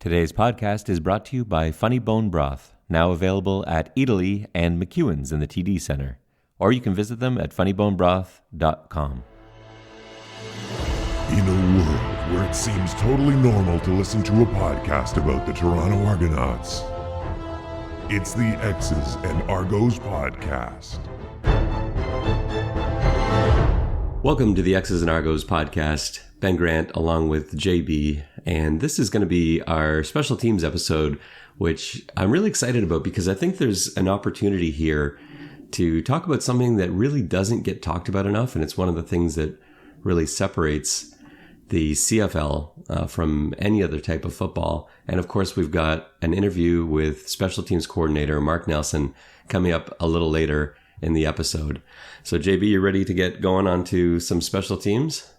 Today's podcast is brought to you by Funny Bone Broth, now available at Eataly and McEwen's in the TD Center. Or you can visit them at funnybonebroth.com. In a world where it seems totally normal to listen to a podcast about the Toronto Argonauts, it's the X's and Argos podcast. Welcome to the X's and Argos podcast. Ben Grant along with JB, and this is going to be our special teams episode, which I'm really excited about because I think there's an opportunity here to talk about something that really doesn't get talked about enough, and it's one of the things that really separates the CFL from any other type of football. And of course, we've got an interview with special teams coordinator Mark Nelson coming up a little later in the episode. So JB, you ready to get going on to some special teams?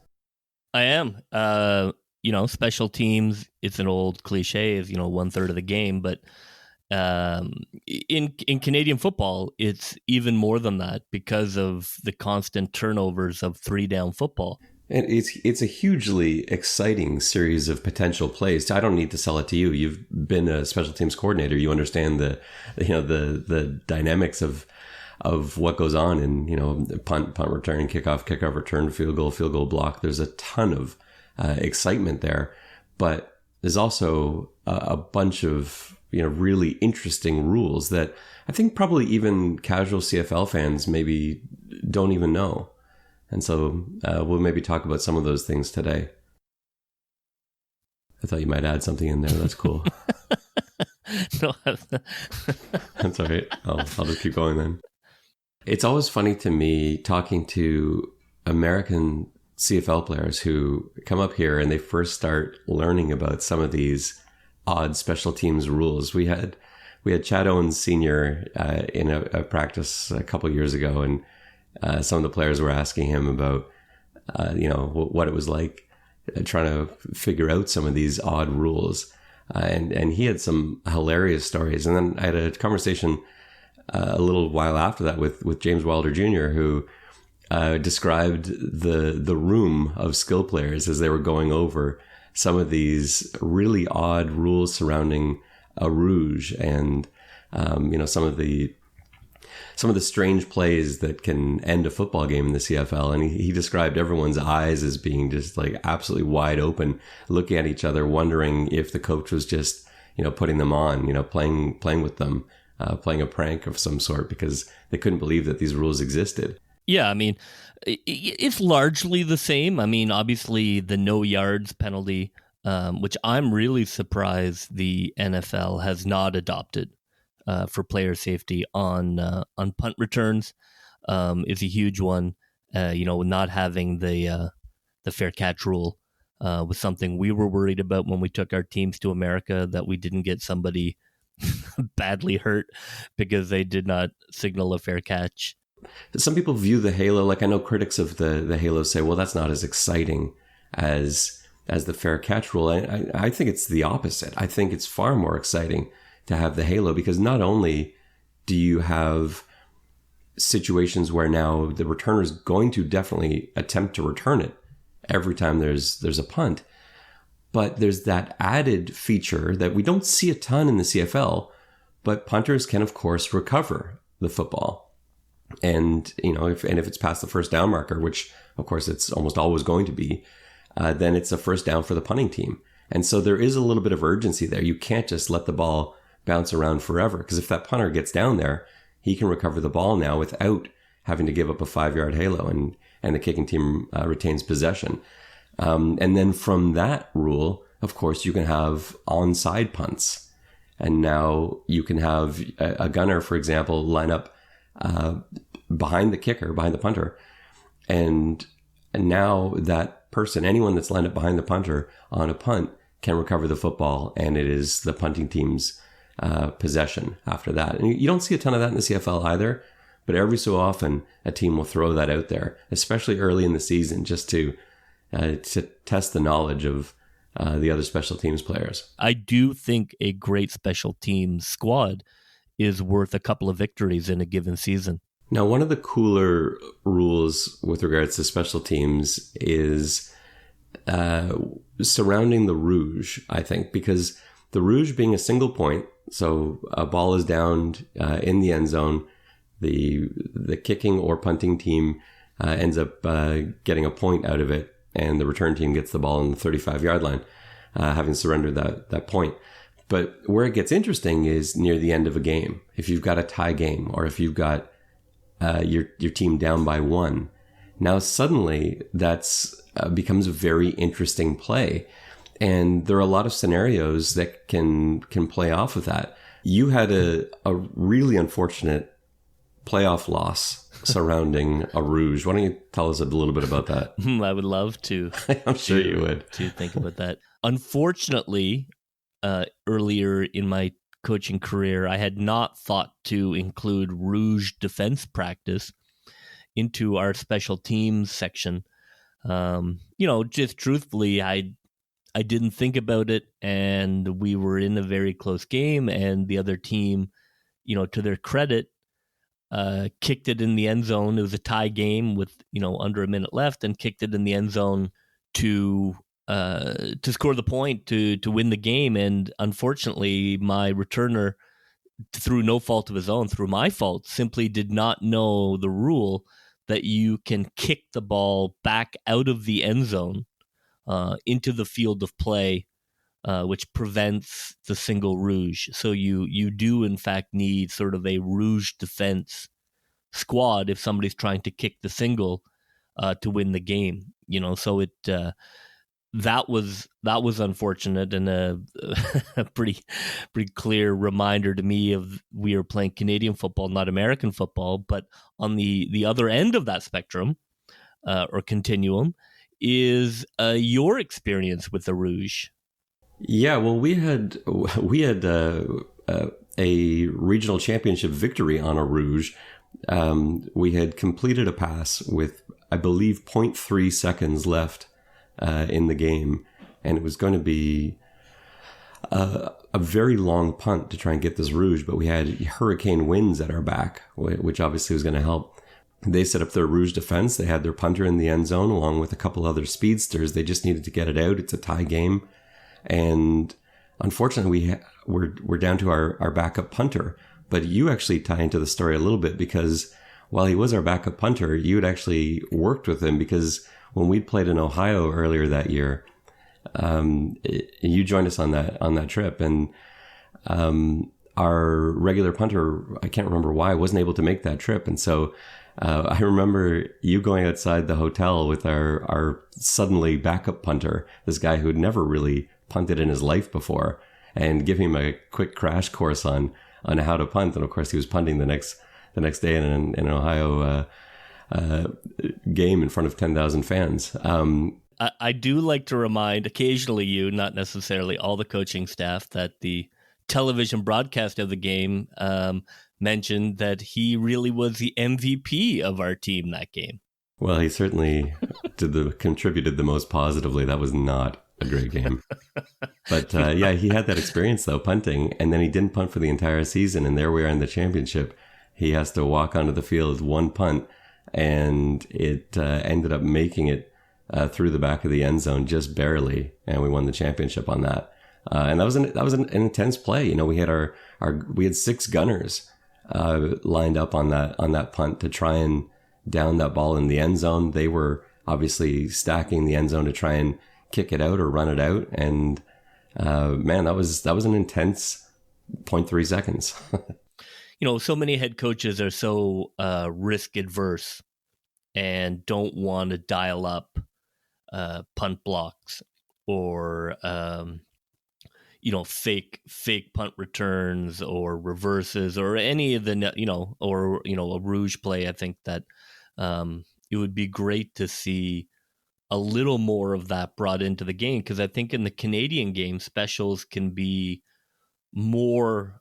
I am. Special teams, it's an old cliche, is, 1/3 of the game, but in Canadian football, it's even more than that because of the constant turnovers of 3-down football. And it's a hugely exciting series of potential plays. I don't need to sell it to you. You've been a special teams coordinator. You understand the dynamics of what goes on in, punt return, kickoff return, field goal block. There's a ton of excitement there, but there's also a bunch of, really interesting rules that I think probably even casual CFL fans maybe don't even know. And so we'll maybe talk about some of those things today. I thought you might add something in there. That's cool. No, that's all right. I'll just keep going then. It's always funny to me talking to American CFL players who come up here and they first start learning about some of these odd special teams rules. We had Chad Owens Sr. In a practice a couple years ago, and some of the players were asking him about, what it was like trying to figure out some of these odd rules. And he had some hilarious stories. And then I had a conversation a little while after that with James Wilder Jr., who described the room of skill players as they were going over some of these really odd rules surrounding a rouge and some of the strange plays that can end a football game in the CFL. And he described everyone's eyes as being just like absolutely wide open, looking at each other, wondering if the coach was just, putting them on, playing with them, playing a prank of some sort, because they couldn't believe that these rules existed. Yeah, I mean, it's largely the same. I mean, obviously the no yards penalty, which I'm really surprised the NFL has not adopted for player safety on punt returns, is a huge one. Not having the fair catch rule was something we were worried about when we took our teams to America, that we didn't get somebody badly hurt because they did not signal a fair catch. Some people view the halo, like I know critics of the halo say, well, that's not as exciting as the fair catch rule. I think it's the opposite. I think it's far more exciting to have the halo, because not only do you have situations where now the returner is going to definitely attempt to return it every time there's a punt, but there's that added feature that we don't see a ton in the CFL, but punters can of course recover the football. And, if it's past the first down marker, which of course it's almost always going to be, then it's a first down for the punting team. And so there is a little bit of urgency there. You can't just let the ball bounce around forever, because if that punter gets down there, he can recover the ball now without having to give up a 5-yard halo, and the kicking team retains possession. And then from that rule, of course, you can have onside punts. And now you can have a gunner, for example, line up behind the kicker, behind the punter. And now that person, anyone that's lined up behind the punter on a punt, can recover the football, and it is the punting team's possession after that. And you don't see a ton of that in the CFL either, but every so often a team will throw that out there, especially early in the season, just to test the knowledge of the other special teams players. I do think a great special teams squad is worth a couple of victories in a given season. Now, one of the cooler rules with regards to special teams is surrounding the rouge, I think, because The rouge being a single point, so a ball is downed in the end zone. The kicking or punting team ends up getting a point out of it, and the return team gets the ball on the 35-yard line, having surrendered that point. But where it gets interesting is near the end of a game. If you've got a tie game, or if you've got your team down by 1, now suddenly that's becomes a very interesting play. And there are a lot of scenarios that can play off of that. You had a really unfortunate playoff loss surrounding a rouge. Why don't you tell us a little bit about that? I would love to. I'm sure you would. To think about that. Unfortunately, earlier in my coaching career, I had not thought to include rouge defense practice into our special teams section. Just truthfully, I didn't think about it, and we were in a very close game, and the other team, to their credit, kicked it in the end zone. It was a tie game with, under a minute left, and kicked it in the end zone to score the point to win the game. And unfortunately, my returner, through no fault of his own, through my fault, simply did not know the rule that you can kick the ball back out of the end zone into the field of play, which prevents the single rouge. So you do, in fact, need sort of a rouge defense squad if somebody's trying to kick the single to win the game. So it that was unfortunate, and a pretty clear reminder to me of we are playing Canadian football, not American football. But on the other end of that spectrum or continuum is your experience with the rouge. Yeah, well, we had a regional championship victory on a rouge. We had completed a pass with, I believe, 0.3 seconds left in the game, and it was going to be a very long punt to try and get this rouge, but we had hurricane winds at our back, which obviously was going to help. They set up their rouge defense. They had their punter in the end zone along with a couple other speedsters. They just needed to get it out. It's a tie game. And unfortunately, we're down to our backup punter. But you actually tie into the story a little bit, because while he was our backup punter, you had actually worked with him, because when we played in Ohio earlier that year, you joined us on that trip, and our regular punter, I can't remember why, wasn't able to make that trip. And so I remember you going outside the hotel with our suddenly backup punter, this guy who'd never really punted in his life before, and give him a quick crash course on how to punt. And of course, he was punting the next day in an Ohio game in front of 10,000 fans. I do like to remind occasionally you, not necessarily all the coaching staff, that the television broadcast of the game mentioned that he really was the MVP of our team that game. Well, he certainly contributed the most positively. That was not a great game. But yeah, he had that experience though, punting, and then he didn't punt for the entire season, and there we are in the championship. He has to walk onto the field one punt, and it ended up making it through the back of the end zone just barely, and we won the championship on that. And that was an intense play. We had we had 6 gunners lined up on that punt to try and down that ball in the end zone. They were obviously stacking the end zone to try and kick it out or run it out. And man, that was an intense 0.3 seconds. So many head coaches are so risk adverse and don't want to dial up punt blocks or fake punt returns or reverses or any of the a rouge play. I think that it would be great to see a little more of that brought into the game, because I think in the Canadian game, specials can be more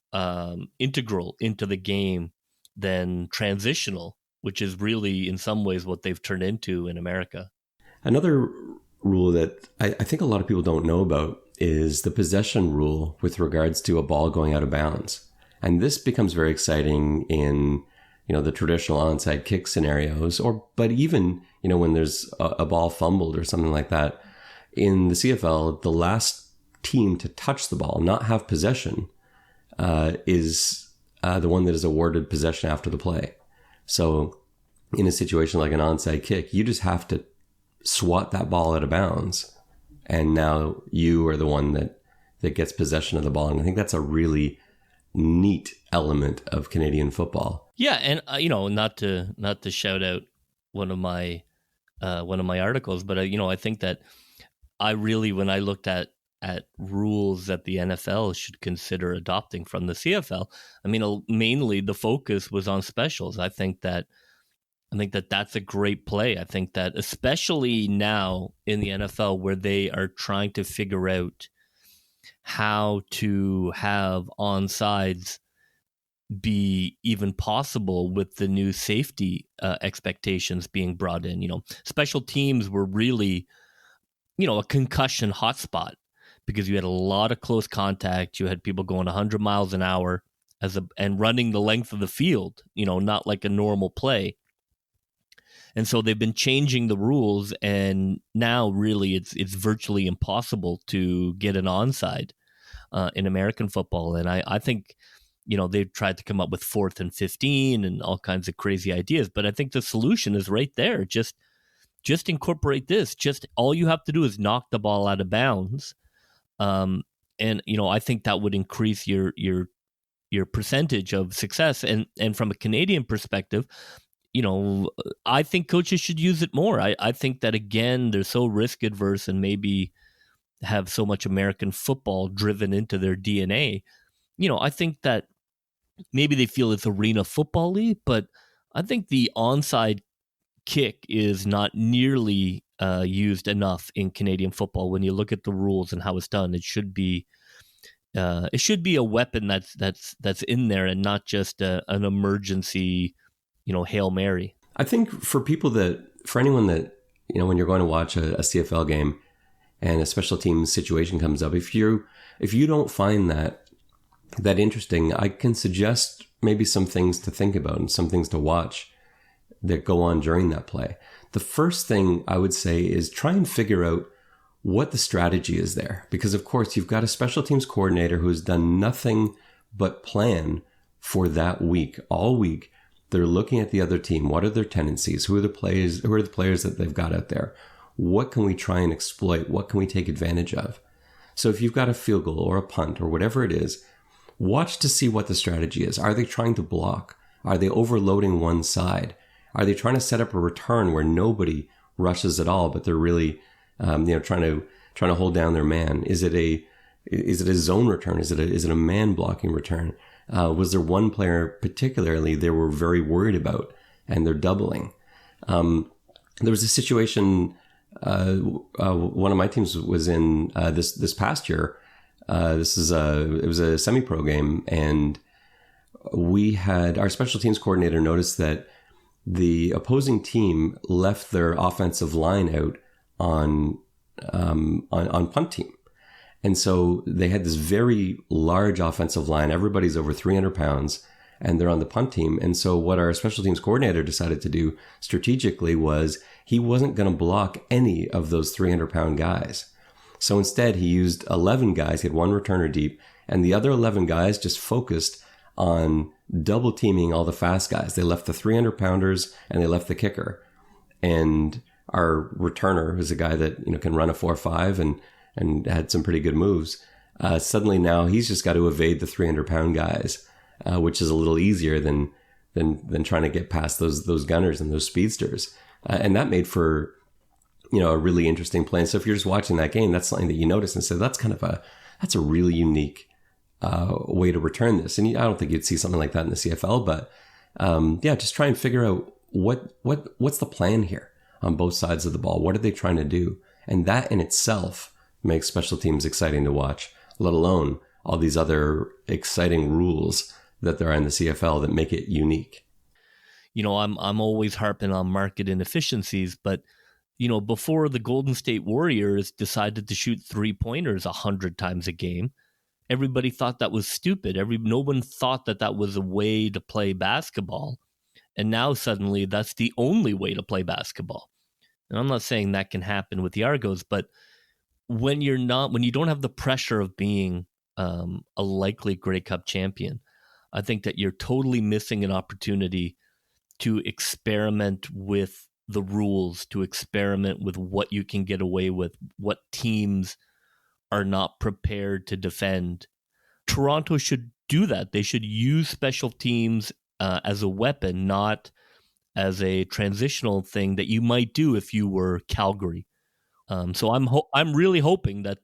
integral into the game than transitional, which is really in some ways what they've turned into in America. Another rule that I think a lot of people don't know about is the possession rule with regards to a ball going out of bounds. And this becomes very exciting in, the traditional onside kick scenarios, but even, when there's a ball fumbled or something like that. In the CFL, the last team to touch the ball, not have possession, is the one that is awarded possession after the play. So in a situation like an onside kick, you just have to swat that ball out of bounds. And now you are the one that gets possession of the ball. And I think that's a really neat element of Canadian football. Yeah, and not to shout out one of my articles, but I think that when I looked at rules that the NFL should consider adopting from the CFL, I mean, mainly the focus was on specials. I think that that's a great play. I think that especially now in the NFL where they are trying to figure out how to have onside be even possible with the new safety expectations being brought in. Special teams were really, a concussion hotspot because you had a lot of close contact. You had people going 100 miles an hour and running the length of the field, not like a normal play. And so they've been changing the rules, and now really it's virtually impossible to get an onside in American football. And I think, they've tried to come up with 4th and 15 and all kinds of crazy ideas, but I think the solution is right there. Just incorporate this. Just all you have to do is knock the ball out of bounds. And I think that would increase your percentage of success. And from a Canadian perspective, I think coaches should use it more. I think that, again, they're so risk adverse and maybe have so much American football driven into their DNA. I think that maybe they feel it's arena football-y, but I think the onside kick is not nearly used enough in Canadian football. When you look at the rules and how it's done, it should be a weapon that's in there and not just an emergency, Hail Mary. I think for anyone that, when you're going to watch a CFL game and a special teams situation comes up, if you don't find that interesting, I can suggest maybe some things to think about and some things to watch that go on during that play. The first thing I would say is try and figure out what the strategy is there. Because of course you've got a special teams coordinator who has done nothing but plan for that week. All week, they're looking at the other team. What are their tendencies? Who are the players that they've got out there? What can we try and exploit? What can we take advantage of? So if you've got a field goal or a punt or whatever it is, watch to see what the strategy is. Are they trying to block? Are they overloading one side? Are they trying to set up a return where nobody rushes at all, but they're really, trying to hold down their man? Is it a zone return? Is it a man blocking return? Was there one player particularly they were very worried about and they're doubling? There was a situation one of my teams was in this past year. It was a semi-pro game, and we had our special teams coordinator noticed that the opposing team left their offensive line out on punt team. And so they had this very large offensive line. Everybody's over 300 pounds and they're on the punt team. And so what our special teams coordinator decided to do strategically was he wasn't going to block any of those 300-pound guys. So instead, he used 11 guys. He had one returner deep, and the other 11 guys just focused on double teaming all the fast guys. They left the 300-pounders and they left the kicker. And our returner, who's a guy that can run a 4.5 and had some pretty good moves, suddenly now he's just got to evade the 300-pound guys, which is a little easier than trying to get past those gunners and those speedsters. And that made for a really interesting play. And so if you're just watching that game, that's something that you notice and say that's a really unique way to return this. And I don't think you'd see something like that in the CFL, but just try and figure out what's the plan here on both sides of the ball. What are they trying to do? And that in itself makes special teams exciting to watch, let alone all these other exciting rules that there are in the CFL that make it unique. I'm always harping on market inefficiencies, but before the Golden State Warriors decided to shoot 3-pointers 100 times a game, everybody thought that was stupid. No one thought that was a way to play basketball. And now suddenly that's the only way to play basketball. And I'm not saying that can happen with the Argos, but when you don't have the pressure of being a likely Grey Cup champion, I think that you're totally missing an opportunity to experiment with the rules, to experiment with what you can get away with, what teams are not prepared to defend. Toronto should do that. They should use special teams as a weapon, not as a transitional thing that you might do if you were Calgary. So I'm really hoping that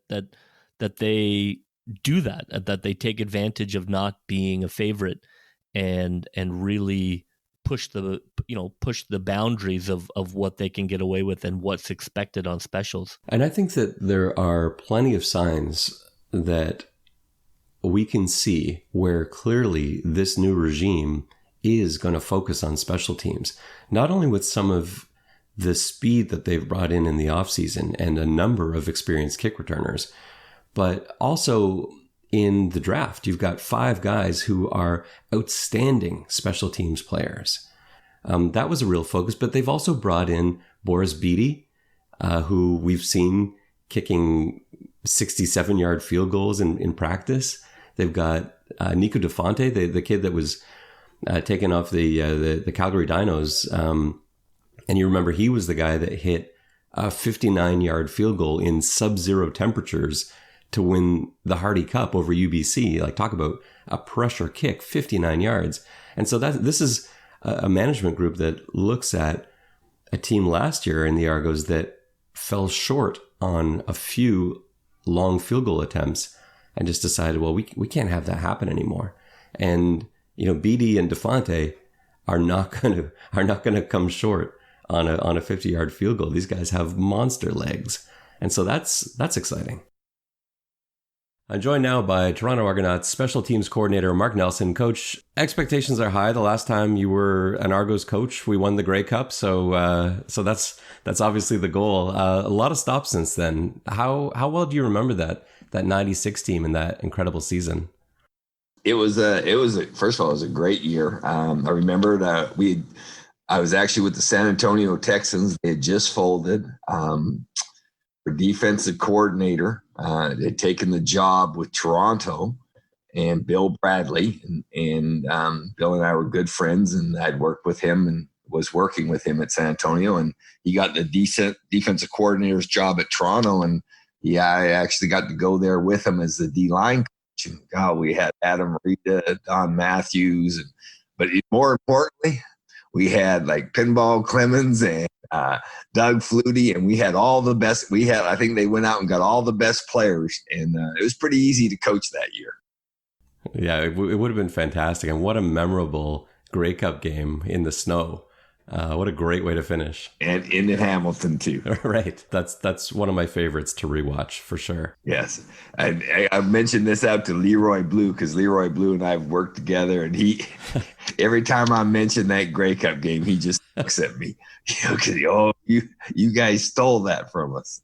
they do that they take advantage of not being a favorite and really push the boundaries of what they can get away with and what's expected on specials. And I think that there are plenty of signs that we can see where clearly this new regime is going to focus on special teams, not only with some of the speed that they've brought in the offseason and a number of experienced kick returners, but also in the draft. You've got 5 guys who are outstanding special teams players. That was a real focus, but they've also brought in Boris Beattie, who we've seen kicking 67-yard field goals in practice. They've got Nico DeFonte, the kid that was taken off the Calgary Dinos. And you remember he was the guy that hit a 59-yard field goal in sub-zero temperatures to win the Hardy Cup over UBC. Like, talk about a pressure kick, 59 yards. And so this is a management group that looks at a team last year in the Argos that fell short on a few long field goal attempts and just decided, well, we can't have that happen anymore. And, Beattie and DeFonte are not going to come short on a 50-yard field goal. These guys have monster legs. And so that's exciting. I'm joined now by Toronto Argonauts special teams coordinator Mark Nelson. Coach, expectations are high. The last time you were an Argos coach, we won the Grey Cup. So that's obviously the goal. A lot of stops since then. How well do you remember that 96 team in that incredible season? It was first of all, it was a great year. I remember that I was actually with the San Antonio Texans. They had just folded. Our defensive coordinator had taken the job with Toronto and Bill Bradley. And Bill and I were good friends, and I'd worked with him and was working with him at San Antonio. And he got the defensive coordinator's job at Toronto. And I actually got to go there with him as the D-line coach. And God, we had Adam Rita, Don Matthews. But more importantly, we had like Pinball Clemens and Doug Flutie, and we had all the best. I think they went out and got all the best players, and it was pretty easy to coach that year. Yeah, it would have been fantastic. And what a memorable Grey Cup game in the snow. What a great way to finish. And in Hamilton, too. Right. That's one of my favorites to rewatch, for sure. Yes. I mentioned this out to Leroy Blue, because Leroy Blue and I have worked together, and he every time I mention that Grey Cup game, he just looks at me. You guys stole that from us.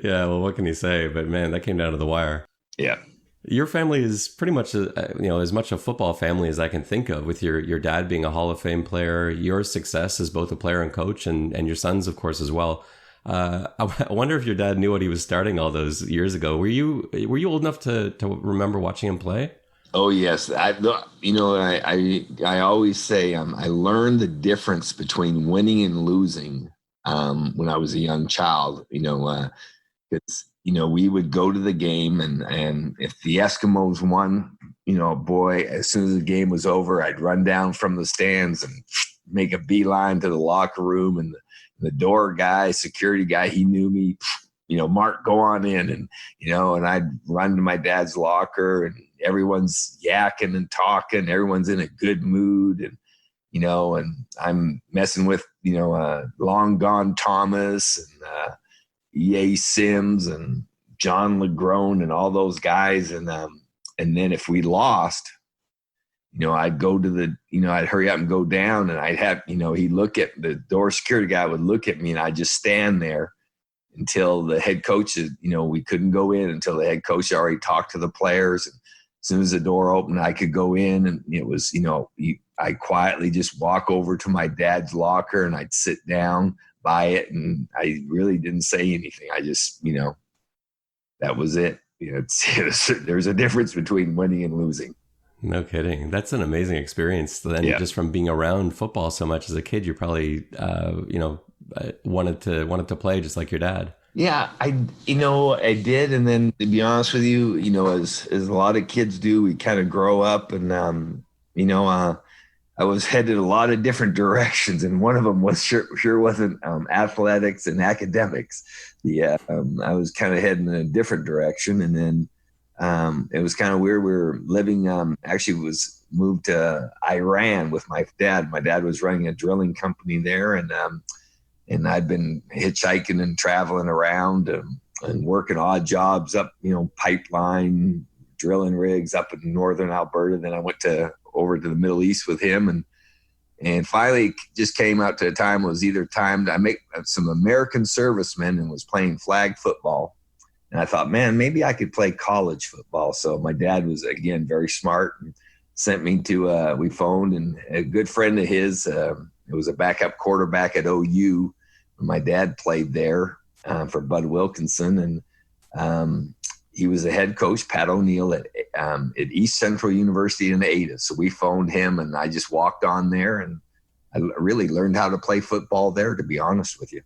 Yeah, well, what can you say? But man, that came down to the wire. Yeah. Your family is pretty much as much a football family as I can think of, with your dad being a Hall of Fame player, your success as both a player and coach, and your sons, of course, as well. I wonder if your dad knew what he was starting all those years ago. Were you old enough to remember watching him play? Oh yes, I always say I learned the difference between winning and losing when I was a young child. Because we would go to the game, and if the Eskimos won, boy, as soon as the game was over, I'd run down from the stands and make a beeline to the locker room, and the door guy, security guy, he knew me. Mark, go on in, and I'd run to my dad's locker, and everyone's yakking and talking. Everyone's in a good mood, and I'm messing with Long Gone Thomas and E.A. Sims and John LeGrone and all those guys, and then if we lost, I'd go to I'd hurry up and go down, and I'd have he'd look at the door security guy would look at me, and I'd just stand there until the head coach, we couldn't go in until the head coach already talked to the players. And as soon as the door opened, I could go in, and it was, I quietly just walk over to my dad's locker, and I'd sit down by it, and I really didn't say anything. I just, that was it. There's a difference between winning and losing. No kidding. That's an amazing experience. Then just from being around football so much as a kid, you probably, wanted to play just like your dad. Yeah, I did. And then to be honest with you, as a lot of kids do, we kind of grow up and, I was headed a lot of different directions. And one of them was sure wasn't athletics and academics. I was kind of heading in a different direction. And then it was kind of weird. We were living, actually was moved to Iran with my dad. My dad was running a drilling company there. And I'd been hitchhiking and traveling around and working odd jobs up, pipeline, drilling rigs up in northern Alberta. Then I went over to the Middle East with him. And finally just came out to a time, it was either time to make some American servicemen and was playing flag football. And I thought, man, maybe I could play college football. So my dad was, again, very smart and sent me to, we phoned, and a good friend of his, it was a backup quarterback at OU. My dad played there for Bud Wilkinson, and he was the head coach, Pat O'Neill, at East Central University in Ada. So we phoned him, and I just walked on there, and I really learned how to play football there, to be honest with you.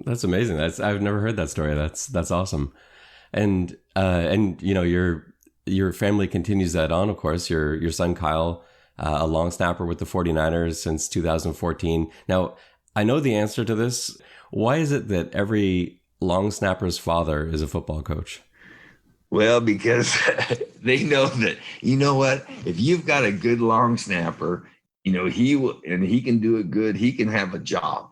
That's amazing. I've never heard that story. That's awesome. And your family continues that on, of course. Your son Kyle, a long snapper with the 49ers since 2014. Now, I know the answer to this. Why is it that every long snapper's father is a football coach? Well, because they know that, if you've got a good long snapper, he will, and he can do it good, he can have a job.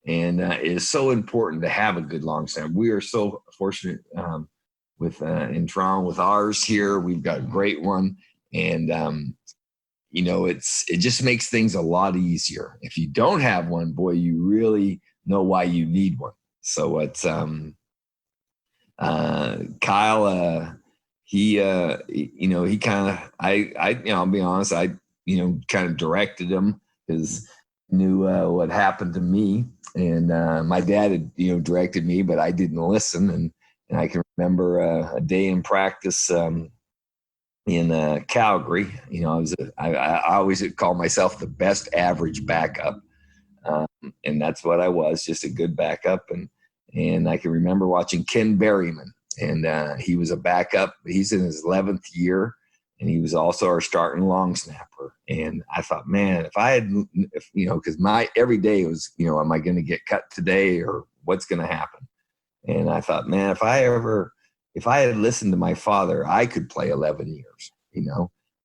And it is so important to have a good long snapper. We are so fortunate in Toronto with ours here. We've got a great one. And, it just makes things a lot easier. If you don't have one, boy, you really know why you need one. So it's Kyle. He kind of, I'll be honest, I kind of directed him because knew what happened to me, and my dad had directed me, but I didn't listen. And I can remember a day in practice in Calgary. I always call myself the best average backup. And that's what I was, just a good backup. And I can remember watching Ken Berryman, and he was a backup. He's in his 11th year, and he was also our starting long snapper. And I thought, man, because every day was, am I going to get cut today, or what's going to happen? And I thought, man, if I had listened to my father, I could play 11 years,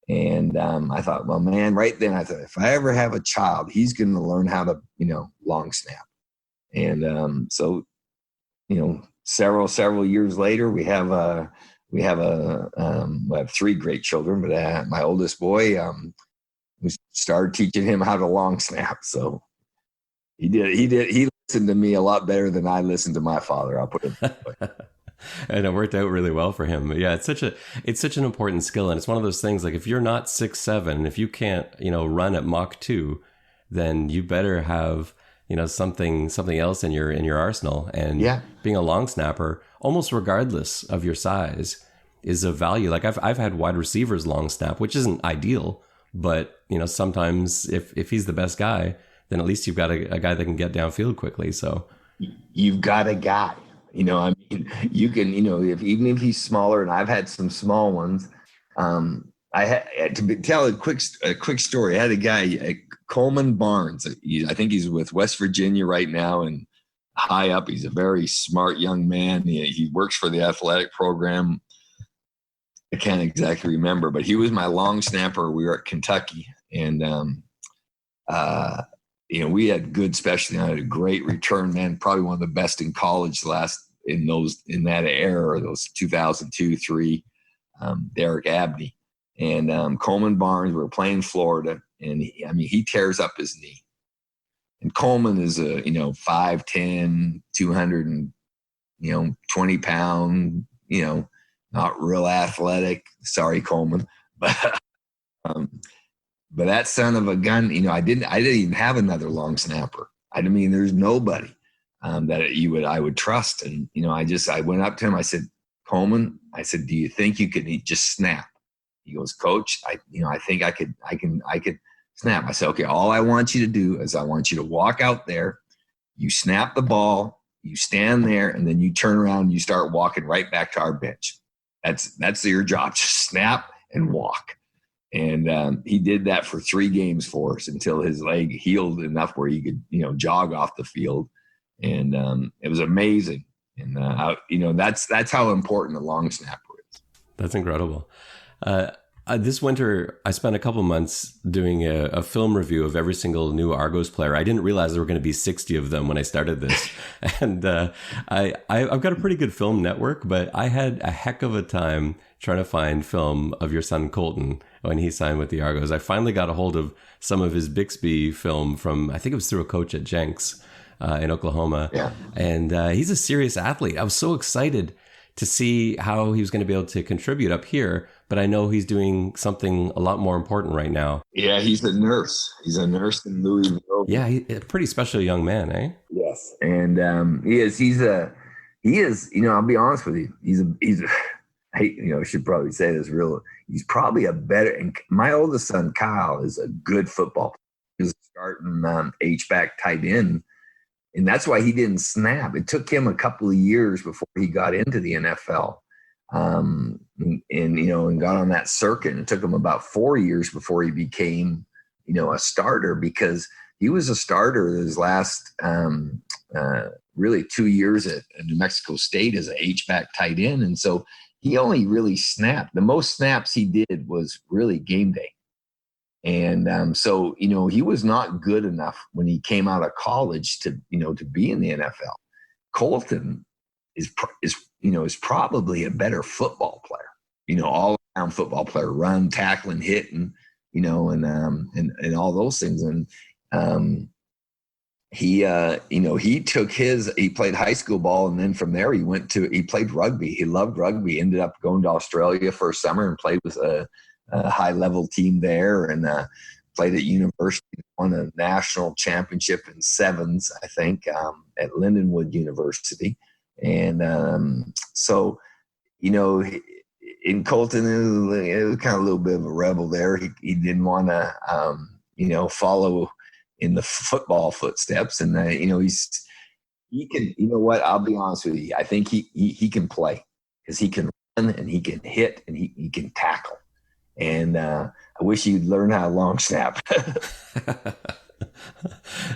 And I thought, well, man, right then I thought, if I ever have a child, he's going to learn how to, long snap. And so, several years later, we have three great children, but my oldest boy, we started teaching him how to long snap. So he listened to me a lot better than I listened to my father. I'll put it that way. And it worked out really well for him. Yeah, it's such an important skill, and it's one of those things, like, if you're not 6'7", if you can't run at Mach 2, then you better have something else in your arsenal. And being a long snapper, almost regardless of your size, is of value. Like I've had wide receivers long snap, which isn't ideal, but sometimes if he's the best guy, then at least you've got a guy that can get downfield quickly. So you've got a guy. You can, even if he's smaller, and I've had some small ones. I had to tell a quick story. I had a guy, Coleman Barnes. I think he's with West Virginia right now, and high up. He's a very smart young man. He works for the athletic program. I can't exactly remember, but he was my long snapper. We were at Kentucky, and we had good specialty. I had a great return man, probably one of the best in college in that era, those 2002, 3, Derek Abney. And Coleman Barnes, we were playing Florida, and he tears up his knee. And Coleman is 5'10", 220 pound, not real athletic. Sorry, Coleman. But that son of a gun, I didn't even have another long snapper. There's nobody. that I would trust. And, I went up to him. I said, Coleman, I said, do you think you could just snap? He goes, Coach, I think I could snap. I said, okay, all I want you to do is I want you to walk out there, you snap the ball, you stand there, and then you turn around and you start walking right back to our bench. That's your job. Just snap and walk. And he did that for 3 games for us until his leg healed enough where he could, jog off the field. And it was amazing. And, that's how important the long snapper is. That's incredible. This winter, I spent a couple months doing a film review of every single new Argos player. I didn't realize there were going to be 60 of them when I started this. And I've got a pretty good film network, but I had a heck of a time trying to find film of your son Colton when he signed with the Argos. I finally got a hold of some of his Bixby film from, I think it was through a coach at Jenks in Oklahoma. Yeah. And he's a serious athlete. I was so excited to see how he was going to be able to contribute up here, but I know he's doing something a lot more important right now. Yeah, he's a nurse. He's a nurse in Louisville. Yeah, he's a pretty special young man, eh? Yes, and he is. I'll be honest with you. I should probably say this real. He's probably a better. And my oldest son Kyle is a good football player. He's starting H-back tight end. And that's why he didn't snap. It took him a couple of years before he got into the NFL, and got on that circuit. And it took him about 4 years before he became, a starter, because he was a starter his last really 2 years at New Mexico State as an H-back tight end. And so he only really snapped. The most snaps he did was really game day. And so he was not good enough when he came out of college to be in the NFL. Colton is probably a better football player, all around football player, run, tackling, hitting, and all those things. And he played high school ball, and then from there he played rugby. He loved rugby. Ended up going to Australia for a summer and played with a high-level team there, and played at university, won a national championship in sevens, I think, at Lindenwood University. And so, in Colton, it was kind of a little bit of a rebel there. He didn't want to, follow in the football footsteps. And, he can, I'll be honest with you. I think he can play, because he can run and he can hit and he can tackle. And I wish he'd learn how to long snap.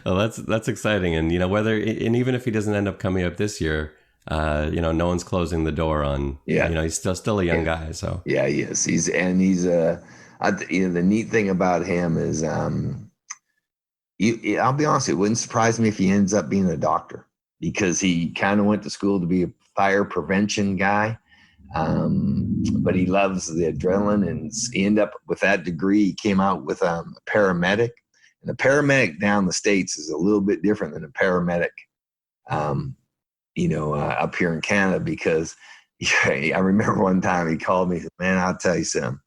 Well, that's exciting. And, even if he doesn't end up coming up this year, no one's closing the door on, he's still a young guy. So yeah, he is. The neat thing about him is, I'll be honest, it wouldn't surprise me if he ends up being a doctor, because he kind of went to school to be a fire prevention guy. But he loves the adrenaline, and he ended up with that degree. He came out with a paramedic, and a paramedic down the States is a little bit different than a paramedic, up here in Canada, because I remember one time he called me, man, I'll tell you something,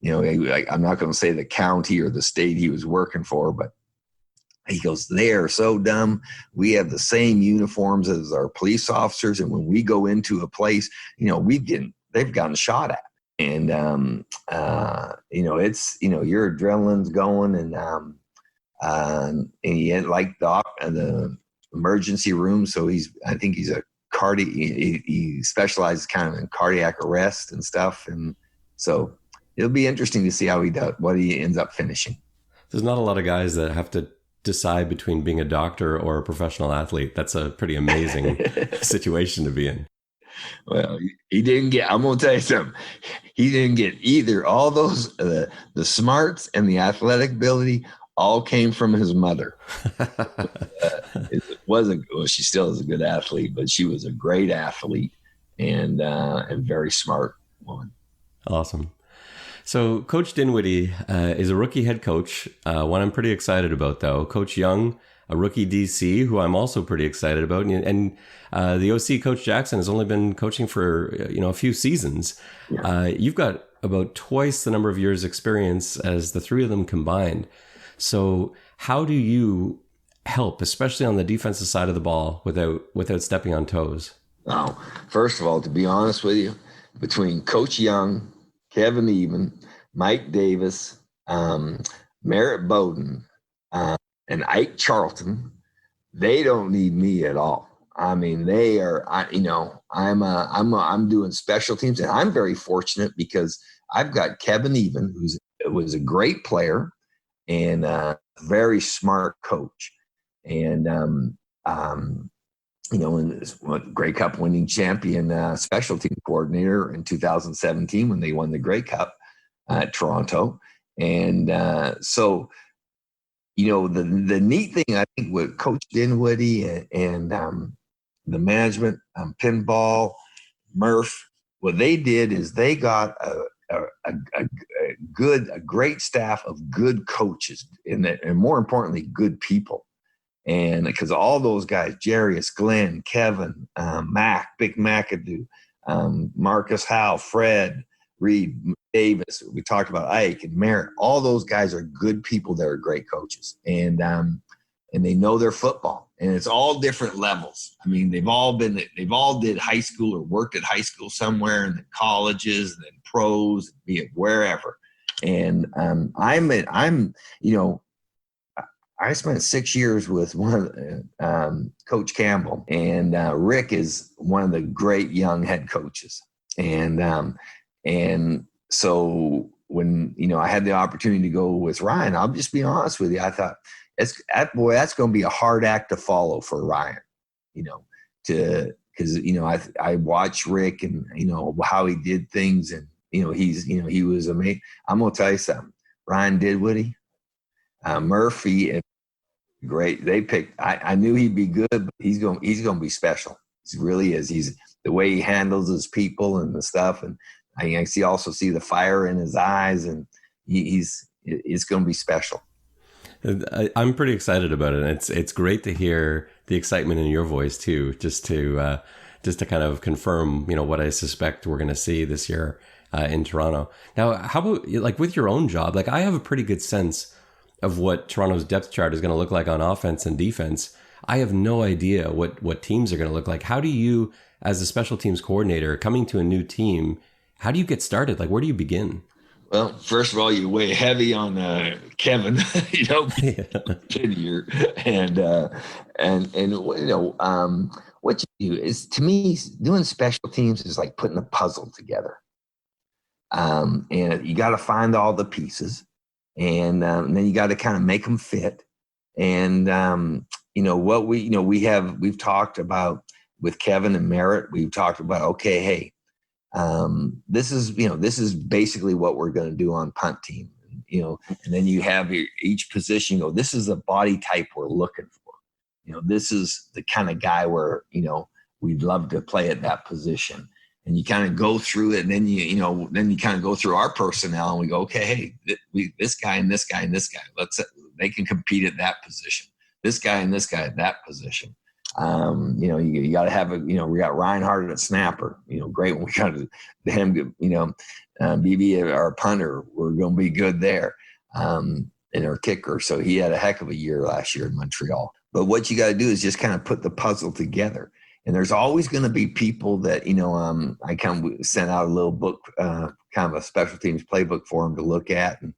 I'm not going to say the county or the state he was working for, but he goes, they are so dumb. We have the same uniforms as our police officers, and when we go into a place, they've gotten shot at, and it's your adrenaline's going, and he had like the emergency room. So I think he's a he specializes kind of in cardiac arrest and stuff, and so it'll be interesting to see how he does, what he ends up finishing. There's not a lot of guys that have to decide between being a doctor or a professional athlete. That's a pretty amazing situation to be in. Well, he didn't get, I'm going to tell you something. He didn't get either. All those, the smarts and the athletic ability all came from his mother. She still is a good athlete, but she was a great athlete and very smart woman. Awesome. So Coach Dinwiddie is a rookie head coach, one I'm pretty excited about, though. Coach Young, a rookie DC, who I'm also pretty excited about. And the OC, Coach Jackson, has only been coaching for a few seasons. Yeah. You've got about twice the number of years experience as the three of them combined. So how do you help, especially on the defensive side of the ball, without stepping on toes? Oh, first of all, to be honest with you, between Coach Young, Kevin Even, Mike Davis, Merritt Bowden, and Ike Charlton, they don't need me at all. I mean, they are. I'm doing special teams, and I'm very fortunate because I've got Kevin Even, was a great player and a very smart coach, and and this Grey Cup winning champion special team coordinator in 2017 when they won the Grey Cup at Toronto. And so, the neat thing I think with Coach Dinwiddie and the management, Pinball, Murph, what they did is they got a great staff of good coaches and more importantly, good people. And because all those guys, Jarius, Glenn, Kevin, Mac, Big McAdoo, Marcus Howe, Fred, Reed, Davis, we talked about Ike and Merritt, all those guys are good people that are great coaches. And they know their football. And it's all different levels. I mean, they've all did high school or worked at high school somewhere, and then colleges and then pros, be it wherever. And I spent 6 years with Coach Campbell, and Rick is one of the great young head coaches. And so when, I had the opportunity to go with Ryan, I'll just be honest with you. I thought, that's going to be a hard act to follow for Ryan, because I watched Rick and, how he did things, and, he was amazing. I'm going to tell you something. Ryan Dinwiddie, Murphy, and great. They picked. I knew he'd be good, but he's going to be special. He really is. He's the way he handles his people and the stuff, and I also see the fire in his eyes, and it's going to be special. I'm pretty excited about it. And it's great to hear the excitement in your voice too, just to kind of confirm, what I suspect we're going to see this year in Toronto. Now, how about with your own job? I have a pretty good sense of what Toronto's depth chart is going to look like on offense and defense. I have no idea what teams are going to look like. How do you, as a special teams coordinator, coming to a new team, how do you get started? Where do you begin? Well, first of all, you weigh heavy on Kevin, year, and what you do is, to me, doing special teams is like putting a puzzle together, and you got to find all the pieces, and then you got to kind of make them fit, and what we've talked about with Kevin and Merritt, we've talked about, okay, hey. This is basically what we're going to do on punt team, and then you have each position, this is the body type we're looking for. This is the kind of guy where, we'd love to play at that position. And you kind of go through it, and then you kind of go through our personnel, and we go, okay, hey, this guy and this guy and this guy, they can compete at that position. This guy and this guy at that position. You got to have we got Reinhardt at snapper, great. We got him, BB, our punter, we're going to be good there. And our kicker. So he had a heck of a year last year in Montreal. But what you got to do is just kind of put the puzzle together. And there's always going to be people that, I kind of sent out a little book, kind of a special teams playbook for them to look at. And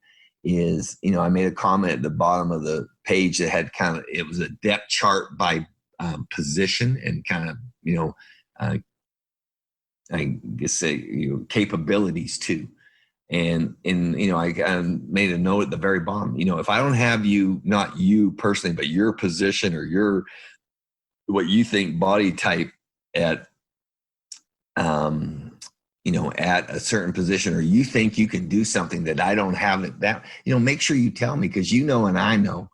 I made a comment at the bottom of the page that had it was a depth chart by position and kind of, I guess say, capabilities too. And I made a note at the very bottom, if I don't have you, not you personally, but your position or what you think body type at, at a certain position, or you think you can do something that I don't have make sure you tell me, because and I know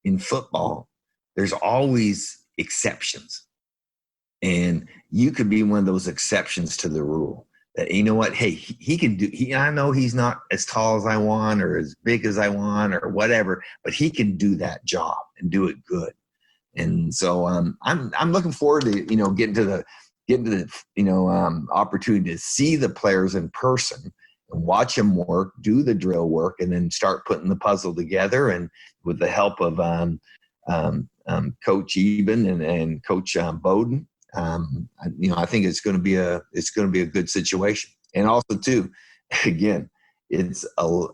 in football, there's always exceptions, and you could be one of those exceptions to the rule that, hey, he can do, I know he's not as tall as I want or as big as I want or whatever, but he can do that job and do it good. And so I'm looking forward to getting to the opportunity to see the players in person and watch them work, do the drill work, and then start putting the puzzle together. And with the help of Coach Eben and Coach Bowden. I think it's going to be a good situation. And also too, again,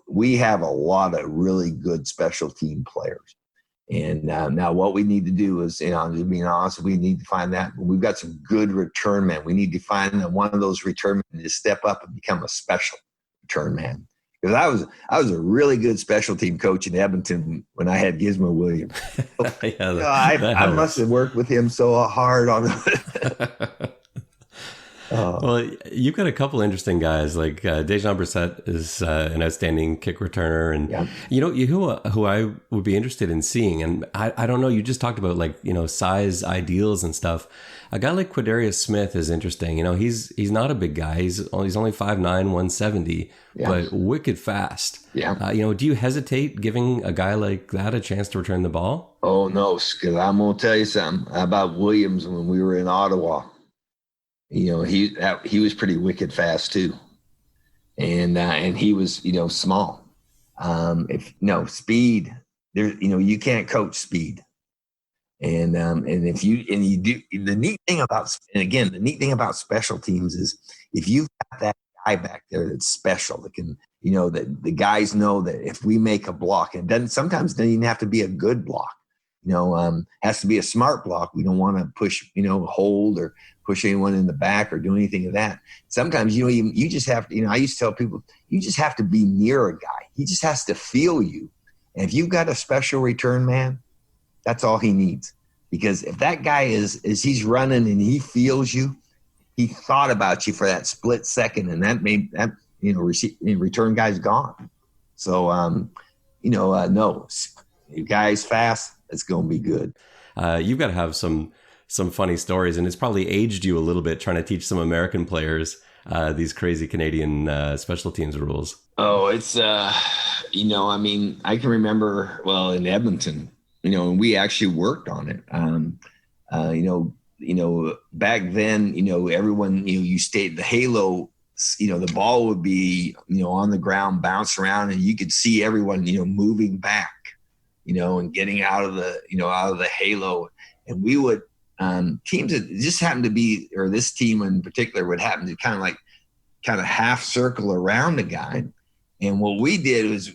we have a lot of really good special team players. And now what we need to do is, just being honest, we need to find that. We've got some good return men. We need to find one of those return men to step up and become a special return man. Because I was a really good special team coach in Edmonton when I had Gizmo Williams. I must have worked with him so hard on it. Well, you've got a couple interesting guys. Like Dejan Brissett is an outstanding kick returner, and who I would be interested in seeing. And I don't know. You just talked about size ideals and stuff. A guy like Quadarius Smith is interesting. He's not a big guy. He's only 5'9", 170, but wicked fast. Yeah. Do you hesitate giving a guy like that a chance to return the ball? Oh no, because I'm gonna tell you something about Williams when we were in Ottawa. He was pretty wicked fast too, and he was small. Speed. There, you can't coach speed. And if you do, the neat thing about special teams is if you've got that guy back there that's special, that can, that the guys know that if we make a block, and sometimes doesn't even have to be a good block, has to be a smart block. We don't want to push, hold or push anyone in the back or do anything of that. Sometimes, you just have to, I used to tell people, you just have to be near a guy. He just has to feel you. And if you've got a special return man, that's all he needs. Because if that guy is he's running and he feels you, he thought about you for that split second, and that made that return guy's gone. So no, guys fast, it's going to be good. You've got to have some funny stories, and it's probably aged you a little bit trying to teach some American players these crazy Canadian special teams rules. Oh, it's I can remember in Edmonton. And we actually worked on it. Back then, everyone, you stayed the halo, the ball would be, on the ground, bounce around, and you could see everyone, moving back, and getting out of the halo. And we would, teams that just happened to be, or this team in particular would happen to kind of half circle around the guy. And what we did was,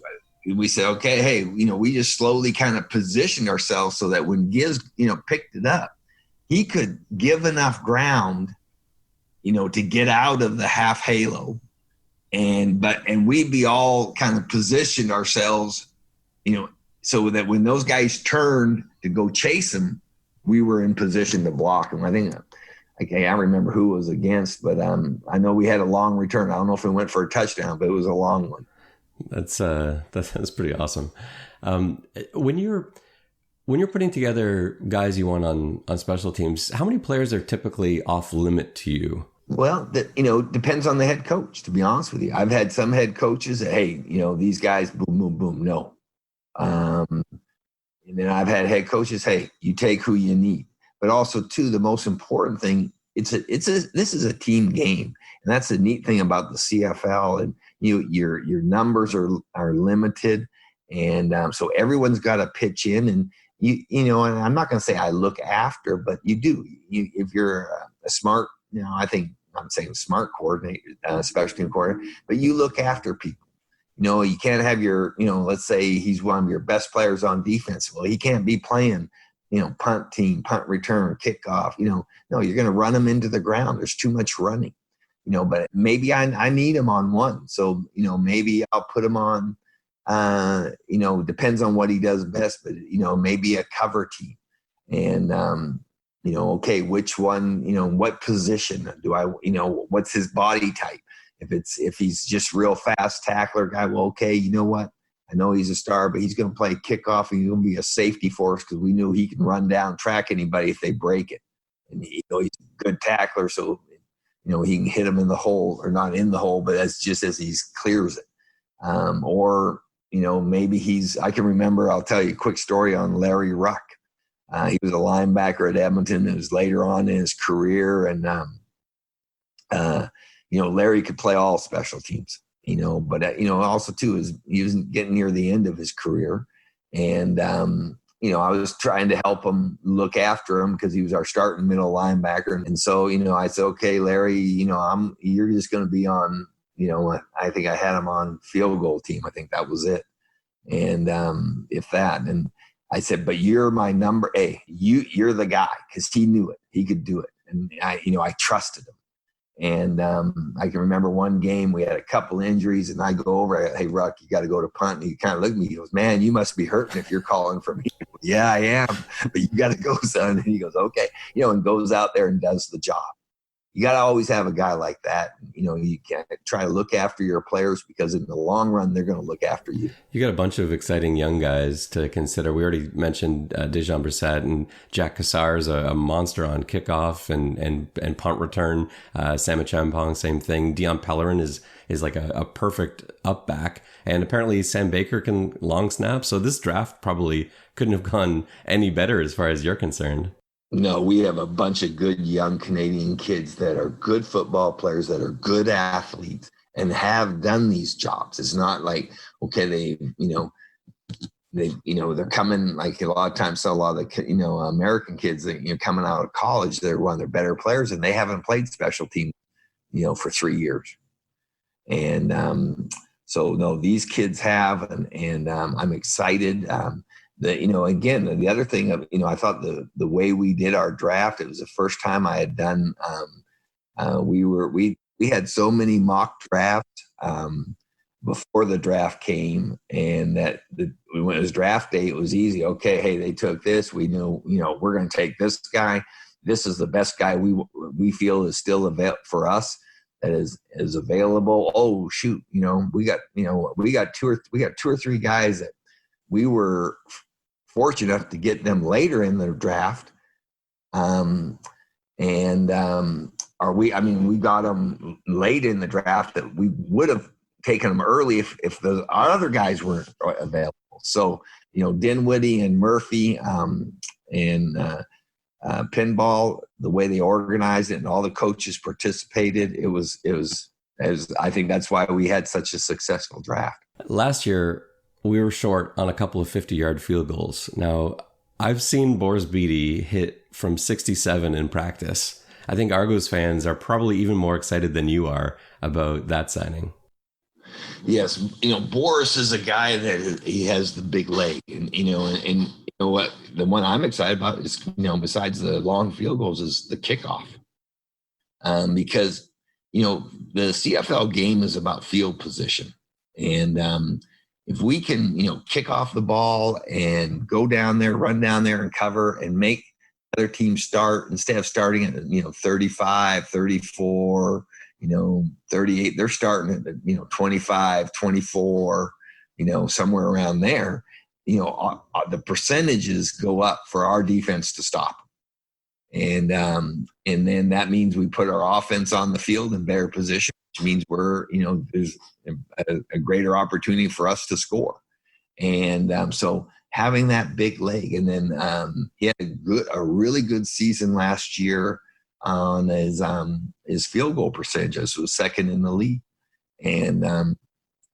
we said, okay, hey, we just slowly kind of positioned ourselves so that when Giz, picked it up, he could give enough ground, to get out of the half halo. And we'd be all kind of positioned ourselves, so that when those guys turned to go chase him, we were in position to block him. I think, I remember who it was against, but I know we had a long return. I don't know if it went for a touchdown, but it was a long one. That's pretty awesome. When you're putting together guys you want on special teams, how many players are typically off limit to you? Well, depends on the head coach, to be honest with you. I've had some head coaches that, hey, these guys, boom, boom, boom, no. And then I've had head coaches, hey, you take who you need. But also, too, the most important thing, this is a team game. And that's the neat thing about the CFL. And your numbers are limited, and so everyone's got to pitch in. And and I'm not going to say I look after, but you do. If you're a smart, I think I'm saying smart coordinator, special team coordinator, but you look after people. You can't have your, let's say he's one of your best players on defense. Well, he can't be playing, punt team, punt return, kickoff. No, you're going to run him into the ground. There's too much running. But maybe I need him on one. So, maybe I'll put him on, depends on what he does best, but, maybe a cover team. And, okay, which one, what position do I, what's his body type? If he's just real fast tackler guy, well, okay, you know what? I know he's a star, but he's going to play kickoff and he's going to be a safety for us because we knew he can run down, track anybody if they break it. And, he's a good tackler, so he can hit him in the hole, or not in the hole, but that's just as he clears it. Or, maybe I can remember, I'll tell you a quick story on Larry Ruck. He was a linebacker at Edmonton. It was later on in his career. And, Larry could play all special teams, but, also too, he was getting near the end of his career. And I was trying to help him look after him because he was our starting middle linebacker. And so, I said, okay, Larry, you're just going to be on, I think I had him on field goal team. I think that was it. And if that, and I said, but you're my number. Hey, you're the guy, because he knew it. He could do it. And I trusted him. And I can remember one game we had a couple injuries, and I go over, hey, Ruck, you got to go to punt. And he kind of looked at me. He goes, man, you must be hurting if you're calling for me. Yeah, I am, but you got to go, son. And he goes, okay, and goes out there and does the job. You got to always have a guy like that. You can try to look after your players, because in the long run, they're going to look after you. You got a bunch of exciting young guys to consider. We already mentioned Dejan Brissett, and Jack Cassar is a monster on kickoff and punt return. Sam Champong, same thing. Dion Pellerin is like a perfect up back. And apparently Sam Baker can long snap. So this draft probably couldn't have gone any better as far as you're concerned. No, we have a bunch of good young Canadian kids that are good football players, that are good athletes, and have done these jobs. It's not like, okay, they're coming, like a lot of times, so a lot of the, American kids that, coming out of college, they're one of their better players, and they haven't played special teams, for 3 years. And so no, these kids have, and I'm excited. Again, the other thing of, I thought the way we did our draft, it was the first time I had done, we had so many mock drafts before the draft came, and that when it was draft day, it was easy. Okay, hey, they took this. We knew, we're going to take this guy. This is the best guy we feel is still available for us, that is available. Oh shoot, we got two or three guys that we were fortunate enough to get them later in the draft. We got them late in the draft that we would have taken them early if the other guys weren't available. So, Dinwiddie and Murphy and Pinball, the way they organized it and all the coaches participated, it was I think that's why we had such a successful draft. Last year, we were short on a couple of 50-yard field goals. Now, I've seen Boris Beatty hit from 67 in practice. I think Argos fans are probably even more excited than you are about that signing. Yes, Boris is a guy that he has the big leg, and what the one I'm excited about is, besides the long field goals, is the kickoff, because the CFL game is about field position, and if we can, kick off the ball and go down there, run down there and cover and make other teams start, instead of starting at, 35, 34, 38, they're starting at, 25, 24, somewhere around there, the percentages go up for our defense to stop. And then that means we put our offense on the field in better position, which means we're, there's a greater opportunity for us to score. And so having that big leg, and then he had a really good season last year on his field goal percentage. Was second in the league. And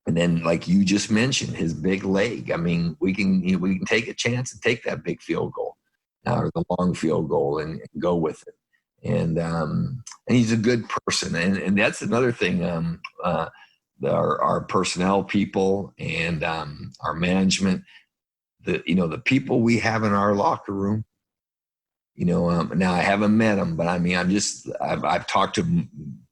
then, like you just mentioned, his big leg. I mean, we can take a chance and take that big field goal, or the long field goal, and go with it. And he's a good person, and that's another thing. Our personnel people and our management, the people we have in our locker room. Now I haven't met them, but I mean, I've talked to,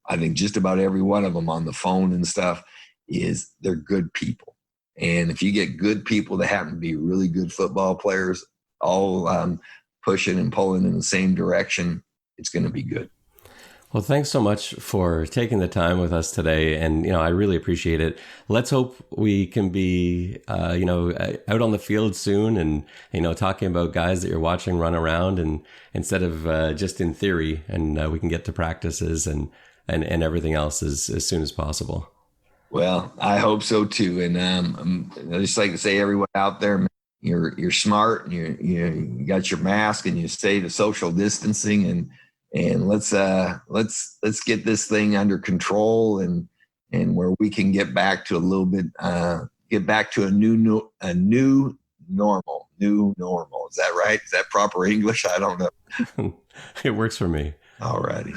I think, just about every one of them on the phone and stuff. They're good people, and if you get good people that happen to be really good football players, all pushing and pulling in the same direction, it's going to be good. Well, thanks so much for taking the time with us today. And, I really appreciate it. Let's hope we can be, out on the field soon and, talking about guys that you're watching run around, and instead of just in theory, and we can get to practices and everything else as soon as possible. Well, I hope so too. And I just like to say, everyone out there, you're smart, and you got your mask, and you stay to social distancing, and let's get this thing under control, and where we can get back to a little bit, get back to a new normal. new normal. Is that right? Is that proper English? I don't know. It works for me. All righty.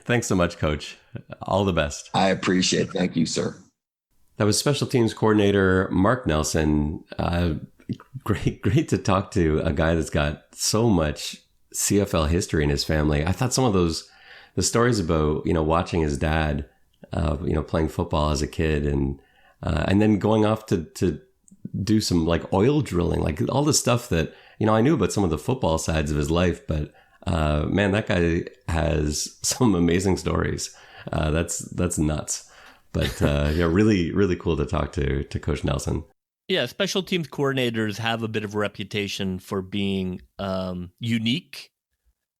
Thanks so much, Coach. All the best. I appreciate it. Thank you, sir. That was Special Teams Coordinator Mark Nelson. Great to talk to a guy that's got so much CFL history in his family. I thought some of the stories about, watching his dad, playing football as a kid and then going off to do some like oil drilling, like all the stuff that, I knew about some of the football sides of his life, but man, that guy has some amazing stories. That's nuts. But really, really cool to talk to Coach Nelson. Yeah, special teams coordinators have a bit of a reputation for being unique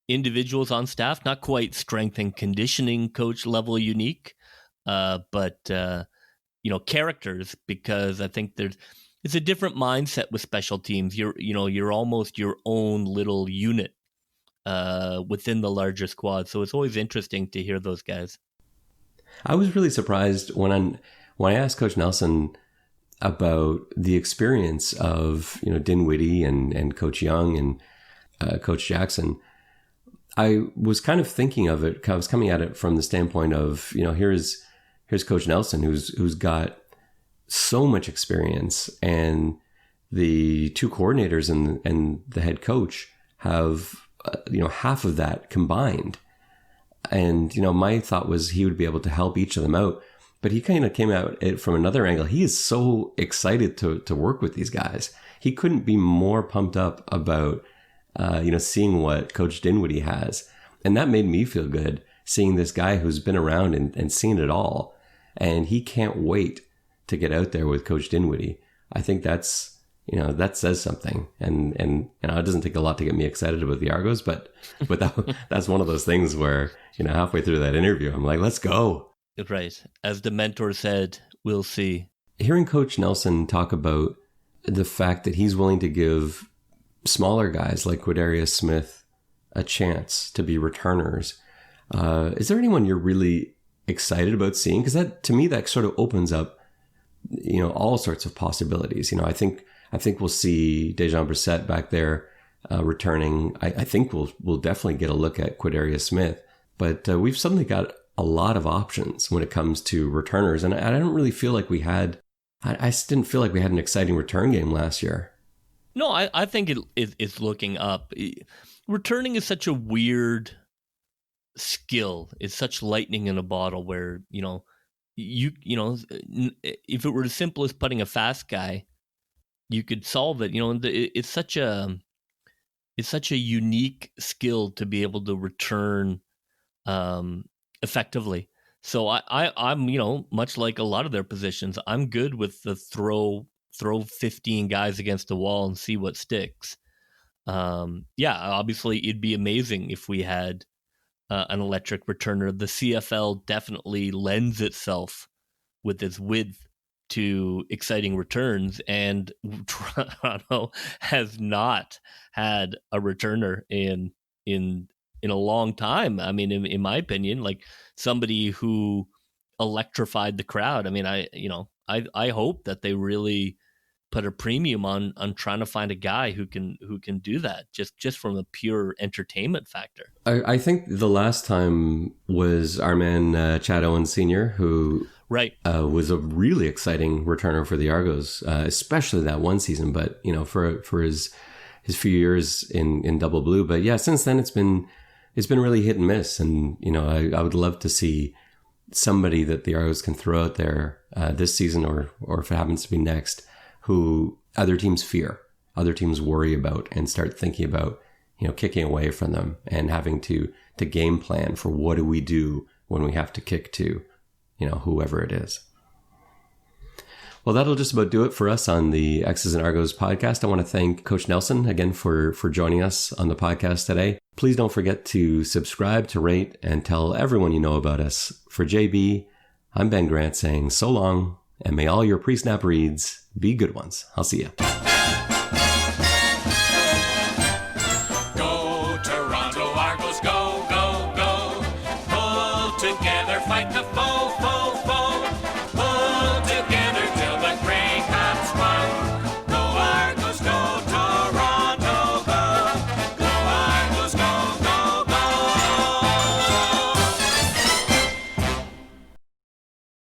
individuals on staff, not quite strength and conditioning coach level unique, but characters, because I think it's a different mindset with special teams. You're almost your own little unit within the larger squad. So it's always interesting to hear those guys. I was really surprised when I asked Coach Nelson about the experience of Dinwiddie and Coach Young and Coach Jackson. I was kind of thinking of it. I was coming at it from the standpoint of here's Coach Nelson who's got so much experience, and the two coordinators and the head coach have half of that combined. And, my thought was he would be able to help each of them out. But he kind of came at it from another angle. He is so excited to work with these guys. He couldn't be more pumped up about, seeing what Coach Dinwiddie has. And that made me feel good, seeing this guy who's been around and seen it all. And he can't wait to get out there with Coach Dinwiddie. I think that's, that says something. And it doesn't take a lot to get me excited about the Argos, but that's one of those things where, halfway through that interview, I'm like, let's go. Right. As the mentor said, we'll see. Hearing Coach Nelson talk about the fact that he's willing to give smaller guys like Quadarius Smith a chance to be returners. Is there anyone you're really excited about seeing? Because to me, that sort of opens up, all sorts of possibilities. I think we'll see Dejan Brissett back there returning. I think we'll definitely get a look at Quadarius Smith, but we've suddenly got a lot of options when it comes to returners. And I don't really feel like I just didn't feel like we had an exciting return game last year. No, I think it's looking up. Returning is such a weird skill. It's such lightning in a bottle where, if it were as simple as putting a fast guy, you could solve it. It's such a unique skill to be able to return effectively. So I'm much like a lot of their positions, I'm good with the throw 15 guys against the wall and see what sticks. Obviously it'd be amazing if we had an electric returner. The CFL definitely lends itself with its width to exciting returns, and Toronto has not had a returner in a long time. I mean, in my opinion, like somebody who electrified the crowd. I mean, I hope that they really put a premium on trying to find a guy who can do that just from a pure entertainment factor. I think the last time was our man Chad Owens Sr., who was a really exciting returner for the Argos, especially that one season. But for his few years in Double Blue. But yeah, since then it's been really hit and miss. And I would love to see somebody that the Argos can throw out there this season, or if it happens to be next, who other teams fear, other teams worry about, and start thinking about, kicking away from them and having to game plan for what do we do when we have to kick to, whoever it is. Well, that'll just about do it for us on the X's and Argos podcast. I want to thank Coach Nelson again for joining us on the podcast today. Please don't forget to subscribe, to rate, and tell everyone you know about us. For JB, I'm Ben Grant saying so long, and may all your pre-snap reads be good ones. I'll see you.